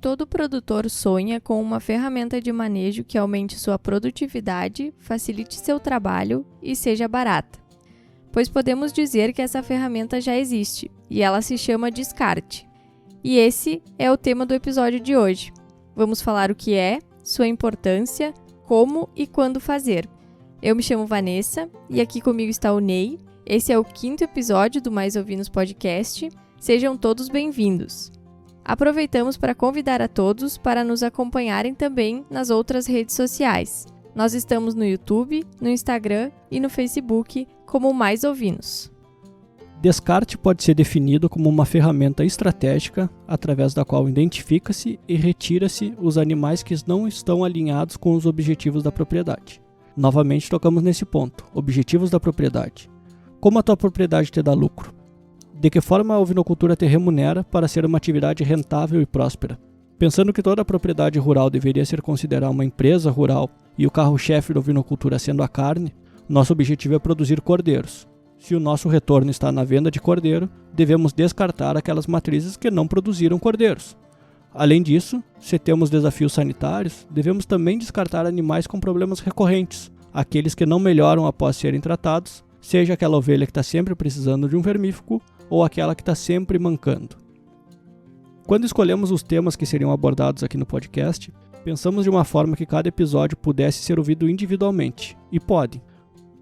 Todo produtor sonha com uma ferramenta de manejo que aumente sua produtividade, facilite seu trabalho e seja barata. Pois podemos dizer que essa ferramenta já existe, e ela se chama descarte. E esse é o tema do episódio de hoje. Vamos falar o que é, sua importância, como e quando fazer. Eu me chamo Vanessa e aqui comigo está o Ney. Esse é o 5º episódio do Mais Ouvinos Podcast. Sejam todos bem-vindos. Aproveitamos para convidar a todos para nos acompanharem também nas outras redes sociais. Nós estamos no YouTube, no Instagram e no Facebook como Mais Ouvinos. Descarte pode ser definido como uma ferramenta estratégica através da qual identifica-se e retira-se os animais que não estão alinhados com os objetivos da propriedade. Novamente tocamos nesse ponto, objetivos da propriedade. Como a tua propriedade te dá lucro? De que forma a ovinocultura te remunera para ser uma atividade rentável e próspera? Pensando que toda a propriedade rural deveria ser considerada uma empresa rural e o carro-chefe da ovinocultura sendo a carne, nosso objetivo é produzir cordeiros. Se o nosso retorno está na venda de cordeiro, devemos descartar aquelas matrizes que não produziram cordeiros. Além disso, se temos desafios sanitários, devemos também descartar animais com problemas recorrentes, aqueles que não melhoram após serem tratados, seja aquela ovelha que está sempre precisando de um vermífugo ou aquela que está sempre mancando. Quando escolhemos os temas que seriam abordados aqui no podcast, pensamos de uma forma que cada episódio pudesse ser ouvido individualmente, e pode.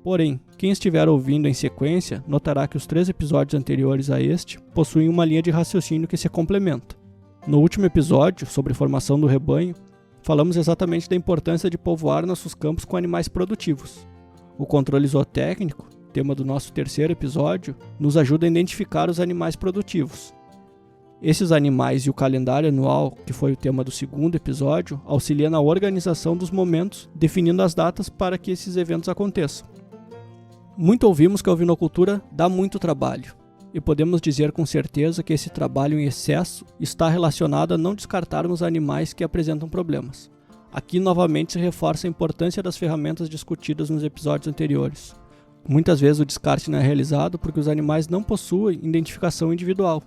Porém, quem estiver ouvindo em sequência notará que os 3 episódios anteriores a este possuem uma linha de raciocínio que se complementa. No último episódio, sobre formação do rebanho, falamos exatamente da importância de povoar nossos campos com animais produtivos. O controle zootécnico, tema do nosso 3º episódio, nos ajuda a identificar os animais produtivos. Esses animais e o calendário anual, que foi o tema do 2º episódio, auxiliam na organização dos momentos, definindo as datas para que esses eventos aconteçam. Muito ouvimos que a ovinocultura dá muito trabalho, e podemos dizer com certeza que esse trabalho em excesso está relacionado a não descartarmos animais que apresentam problemas. Aqui novamente se reforça a importância das ferramentas discutidas nos episódios anteriores. Muitas vezes o descarte não é realizado porque os animais não possuem identificação individual.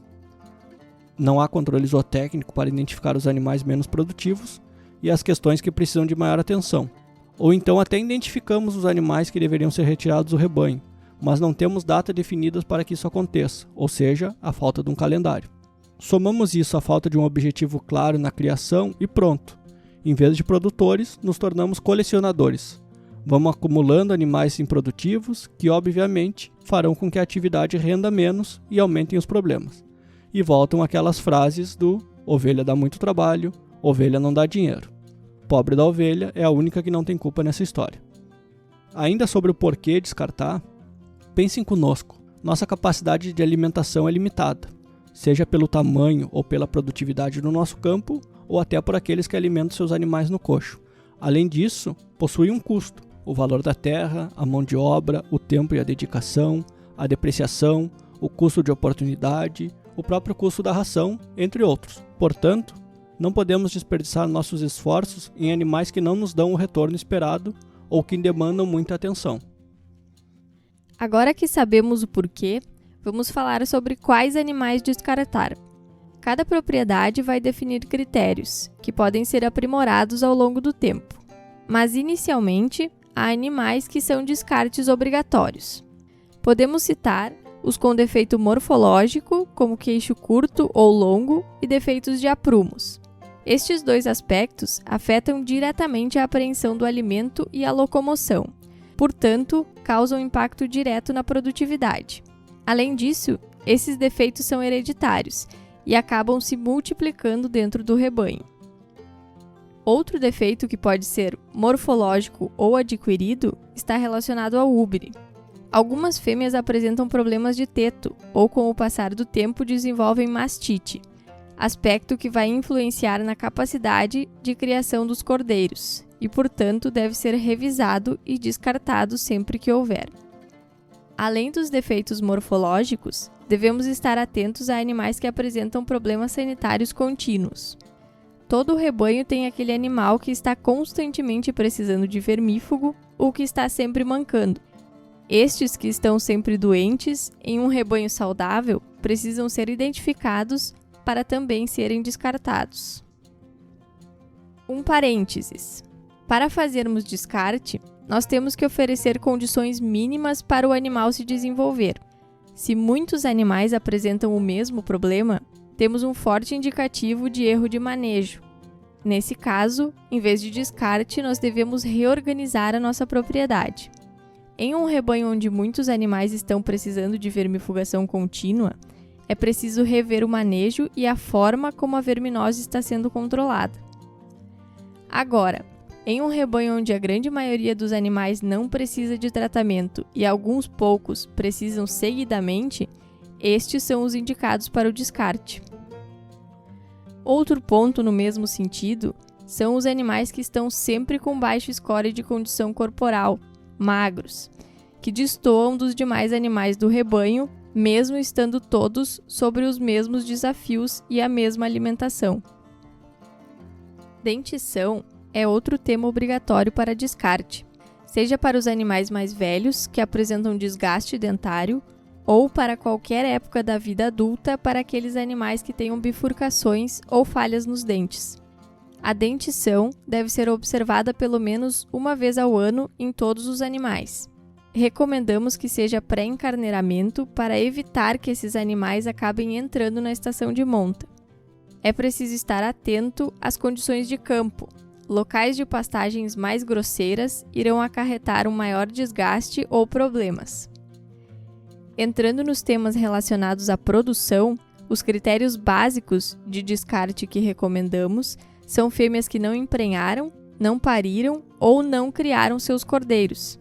Não há controle zootécnico para identificar os animais menos produtivos e as questões que precisam de maior atenção. Ou então até identificamos os animais que deveriam ser retirados do rebanho, mas não temos data definidas para que isso aconteça, ou seja, a falta de um calendário. Somamos isso à falta de um objetivo claro na criação e pronto. Em vez de produtores, nos tornamos colecionadores. Vamos acumulando animais improdutivos que, obviamente, farão com que a atividade renda menos e aumentem os problemas. E voltam aquelas frases do ovelha dá muito trabalho, ovelha não dá dinheiro. Pobre da ovelha é a única que não tem culpa nessa história. Ainda sobre o porquê descartar, pensem conosco. Nossa capacidade de alimentação é limitada, seja pelo tamanho ou pela produtividade do nosso campo, ou até por aqueles que alimentam seus animais no coxo. Além disso, possui um custo. O valor da terra, a mão de obra, o tempo e a dedicação, a depreciação, o custo de oportunidade, o próprio custo da ração, entre outros. Portanto, não podemos desperdiçar nossos esforços em animais que não nos dão o retorno esperado ou que demandam muita atenção. Agora que sabemos o porquê, vamos falar sobre quais animais descartar. Cada propriedade vai definir critérios, que podem ser aprimorados ao longo do tempo. Mas, inicialmente, há animais que são descartes obrigatórios. Podemos citar os com defeito morfológico, como queixo curto ou longo, e defeitos de aprumos. Estes 2 aspectos afetam diretamente a apreensão do alimento e a locomoção, portanto, causam impacto direto na produtividade. Além disso, esses defeitos são hereditários e acabam se multiplicando dentro do rebanho. Outro defeito que pode ser morfológico ou adquirido está relacionado ao úbere. Algumas fêmeas apresentam problemas de teto ou, com o passar do tempo, desenvolvem mastite, aspecto que vai influenciar na capacidade de criação dos cordeiros e, portanto, deve ser revisado e descartado sempre que houver. Além dos defeitos morfológicos, devemos estar atentos a animais que apresentam problemas sanitários contínuos. Todo rebanho tem aquele animal que está constantemente precisando de vermífugo ou que está sempre mancando. Estes que estão sempre doentes, em um rebanho saudável, precisam ser identificados para também serem descartados. Um parênteses. Para fazermos descarte, nós temos que oferecer condições mínimas para o animal se desenvolver. Se muitos animais apresentam o mesmo problema, temos um forte indicativo de erro de manejo. Nesse caso, em vez de descarte, nós devemos reorganizar a nossa propriedade. Em um rebanho onde muitos animais estão precisando de vermifugação contínua, é preciso rever o manejo e a forma como a verminose está sendo controlada. Agora, em um rebanho onde a grande maioria dos animais não precisa de tratamento e alguns poucos precisam seguidamente, estes são os indicados para o descarte. Outro ponto no mesmo sentido são os animais que estão sempre com baixo score de condição corporal, magros, que destoam dos demais animais do rebanho, mesmo estando todos sobre os mesmos desafios e a mesma alimentação. Dentição é outro tema obrigatório para descarte, seja para os animais mais velhos, que apresentam desgaste dentário, ou para qualquer época da vida adulta para aqueles animais que tenham bifurcações ou falhas nos dentes. A dentição deve ser observada pelo menos uma vez ao ano em todos os animais. Recomendamos que seja pré-encarneiramento para evitar que esses animais acabem entrando na estação de monta. É preciso estar atento às condições de campo. Locais de pastagens mais grosseiras irão acarretar um maior desgaste ou problemas. Entrando nos temas relacionados à produção, os critérios básicos de descarte que recomendamos são fêmeas que não emprenharam, não pariram ou não criaram seus cordeiros.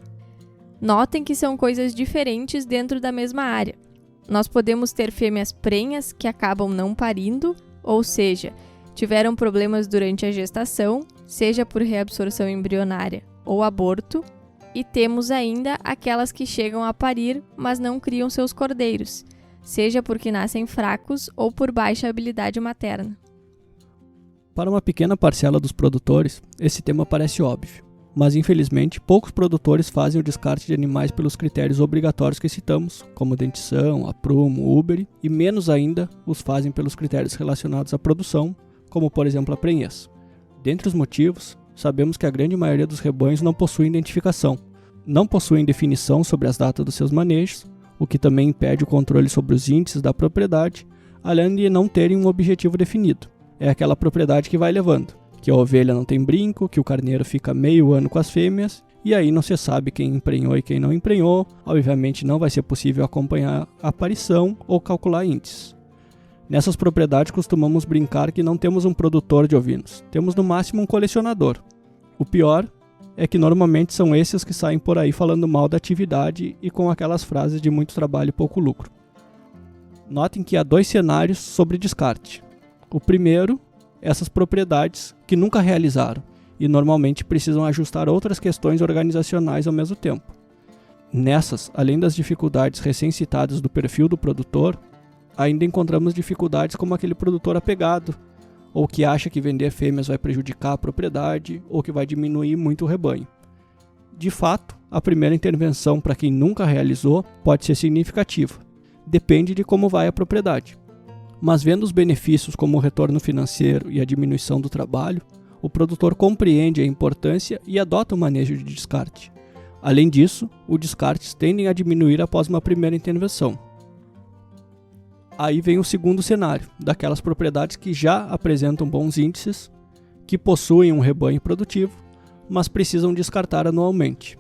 Notem que são coisas diferentes dentro da mesma área. Nós podemos ter fêmeas prenhas que acabam não parindo, ou seja, tiveram problemas durante a gestação, seja por reabsorção embrionária ou aborto, e temos ainda aquelas que chegam a parir, mas não criam seus cordeiros, seja porque nascem fracos ou por baixa habilidade materna. Para uma pequena parcela dos produtores, esse tema parece óbvio, mas infelizmente poucos produtores fazem o descarte de animais pelos critérios obrigatórios que citamos, como dentição, aprumo, úbere, e menos ainda os fazem pelos critérios relacionados à produção, como por exemplo a prenhez. Dentre os motivos, sabemos que a grande maioria dos rebanhos não possui identificação, não possuem definição sobre as datas dos seus manejos, o que também impede o controle sobre os índices da propriedade, além de não terem um objetivo definido. É aquela propriedade que vai levando, que a ovelha não tem brinco, que o carneiro fica meio ano com as fêmeas, e aí não se sabe quem emprenhou e quem não emprenhou, obviamente não vai ser possível acompanhar a aparição ou calcular índices. Nessas propriedades costumamos brincar que não temos um produtor de ovinos, temos no máximo um colecionador. O pior é que normalmente são esses que saem por aí falando mal da atividade e com aquelas frases de muito trabalho e pouco lucro. Notem que há dois cenários sobre descarte. O primeiro, essas propriedades que nunca realizaram e normalmente precisam ajustar outras questões organizacionais ao mesmo tempo. Nessas, além das dificuldades recém-citadas do perfil do produtor, ainda encontramos dificuldades como aquele produtor apegado, ou que acha que vender fêmeas vai prejudicar a propriedade, ou que vai diminuir muito o rebanho. De fato, a primeira intervenção para quem nunca realizou pode ser significativa. Depende de como vai a propriedade. Mas vendo os benefícios como o retorno financeiro e a diminuição do trabalho, o produtor compreende a importância e adota o manejo de descarte. Além disso, os descartes tendem a diminuir após uma primeira intervenção. Aí vem o segundo cenário, daquelas propriedades que já apresentam bons índices, que possuem um rebanho produtivo, mas precisam descartar anualmente.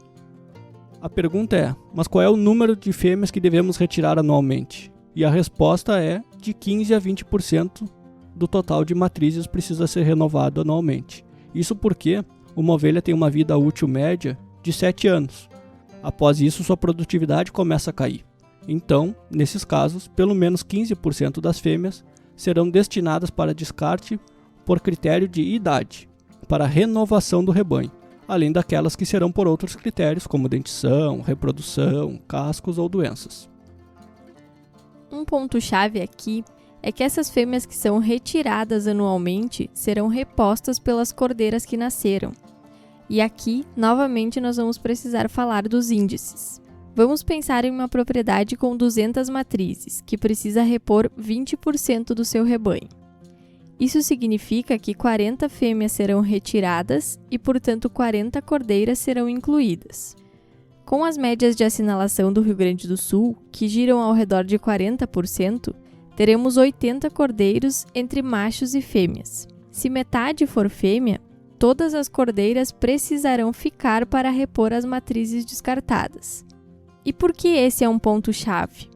A pergunta é, mas qual é o número de fêmeas que devemos retirar anualmente? E a resposta é de 15 a 20% do total de matrizes precisa ser renovado anualmente. Isso porque uma ovelha tem uma vida útil média de 7 anos. Após isso, sua produtividade começa a cair. Então, nesses casos, pelo menos 15% das fêmeas serão destinadas para descarte por critério de idade, para renovação do rebanho, além daquelas que serão por outros critérios, como dentição, reprodução, cascos ou doenças. Um ponto-chave aqui é que essas fêmeas que são retiradas anualmente serão repostas pelas cordeiras que nasceram. E aqui, novamente, nós vamos precisar falar dos índices. Vamos pensar em uma propriedade com 200 matrizes, que precisa repor 20% do seu rebanho. Isso significa que 40 fêmeas serão retiradas e, portanto, 40 cordeiras serão incluídas. Com as médias de assinalação do Rio Grande do Sul, que giram ao redor de 40%, teremos 80 cordeiros entre machos e fêmeas. Se metade for fêmea, todas as cordeiras precisarão ficar para repor as matrizes descartadas. E por que esse é um ponto-chave?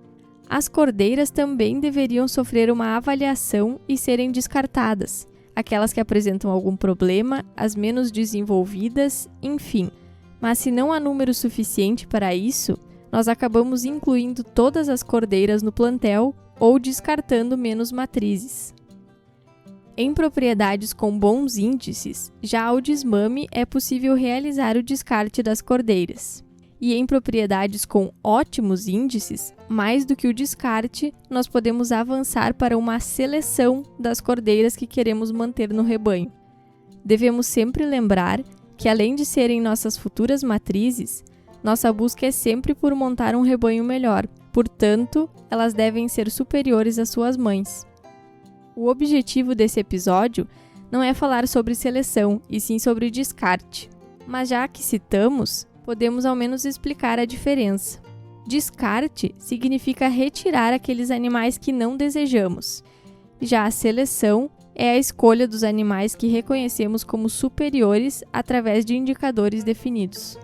As cordeiras também deveriam sofrer uma avaliação e serem descartadas, aquelas que apresentam algum problema, as menos desenvolvidas, enfim. Mas se não há número suficiente para isso, nós acabamos incluindo todas as cordeiras no plantel ou descartando menos matrizes. Em propriedades com bons índices, já ao desmame é possível realizar o descarte das cordeiras. E em propriedades com ótimos índices, mais do que o descarte, nós podemos avançar para uma seleção das cordeiras que queremos manter no rebanho. Devemos sempre lembrar que, além de serem nossas futuras matrizes, nossa busca é sempre por montar um rebanho melhor, portanto, elas devem ser superiores às suas mães. O objetivo desse episódio não é falar sobre seleção, e sim sobre descarte. Mas já que citamos, podemos ao menos explicar a diferença. Descarte significa retirar aqueles animais que não desejamos. Já a seleção é a escolha dos animais que reconhecemos como superiores através de indicadores definidos.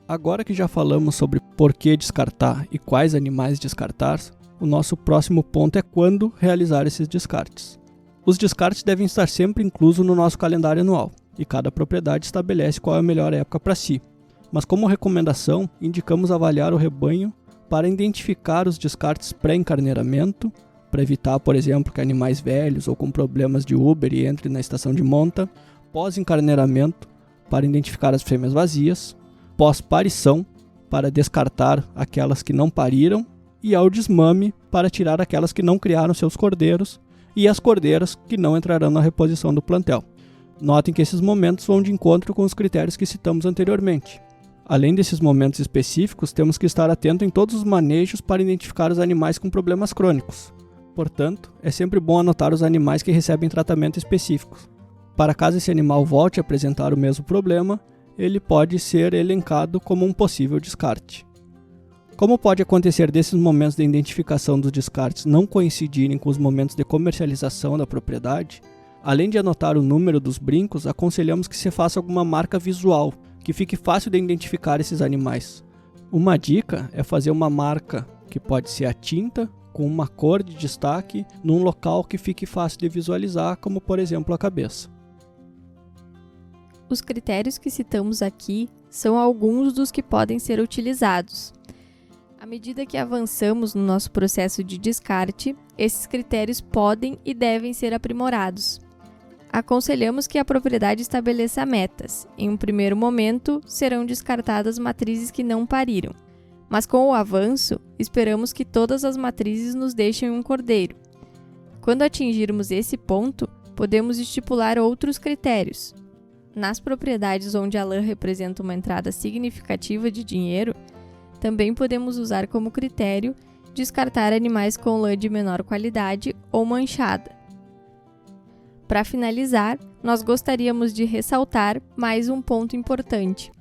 Agora que já falamos sobre por que descartar e quais animais descartar, o nosso próximo ponto é quando realizar esses descartes. Os descartes devem estar sempre inclusos no nosso calendário anual, e cada propriedade estabelece qual é a melhor época para si. Mas como recomendação, indicamos avaliar o rebanho para identificar os descartes pré-encarneiramento, para evitar, por exemplo, que animais velhos ou com problemas de Uber entrem na estação de monta, pós-encarneiramento, para identificar as fêmeas vazias, pós-parição, para descartar aquelas que não pariram, e ao desmame, para tirar aquelas que não criaram seus cordeiros e as cordeiras que não entrarão na reposição do plantel. Notem que esses momentos vão de encontro com os critérios que citamos anteriormente. Além desses momentos específicos, temos que estar atento em todos os manejos para identificar os animais com problemas crônicos. Portanto, é sempre bom anotar os animais que recebem tratamento específico. Para caso esse animal volte a apresentar o mesmo problema, ele pode ser elencado como um possível descarte. Como pode acontecer desses momentos de identificação dos descartes não coincidirem com os momentos de comercialização da propriedade, além de anotar o número dos brincos, aconselhamos que se faça alguma marca visual, que fique fácil de identificar esses animais. Uma dica é fazer uma marca, que pode ser a tinta, com uma cor de destaque, num local que fique fácil de visualizar, como por exemplo a cabeça. Os critérios que citamos aqui são alguns dos que podem ser utilizados. À medida que avançamos no nosso processo de descarte, esses critérios podem e devem ser aprimorados. Aconselhamos que a propriedade estabeleça metas. Em um primeiro momento, serão descartadas matrizes que não pariram. Mas com o avanço, esperamos que todas as matrizes nos deixem um cordeiro. Quando atingirmos esse ponto, podemos estipular outros critérios. Nas propriedades onde a lã representa uma entrada significativa de dinheiro, também podemos usar como critério descartar animais com lã de menor qualidade ou manchada. Para finalizar, nós gostaríamos de ressaltar mais um ponto importante.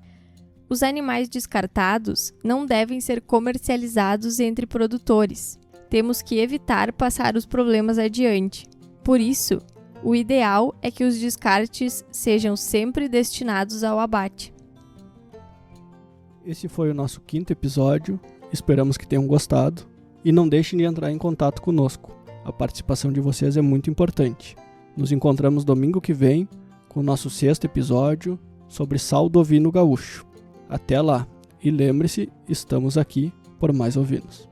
Os animais descartados não devem ser comercializados entre produtores. Temos que evitar passar os problemas adiante. Por isso, o ideal é que os descartes sejam sempre destinados ao abate. Esse foi o nosso 5º episódio, esperamos que tenham gostado e não deixem de entrar em contato conosco. A participação de vocês é muito importante. Nos encontramos domingo que vem com o nosso 6º episódio sobre saldo ovino gaúcho. Até lá! E lembre-se, estamos aqui por mais ovinos.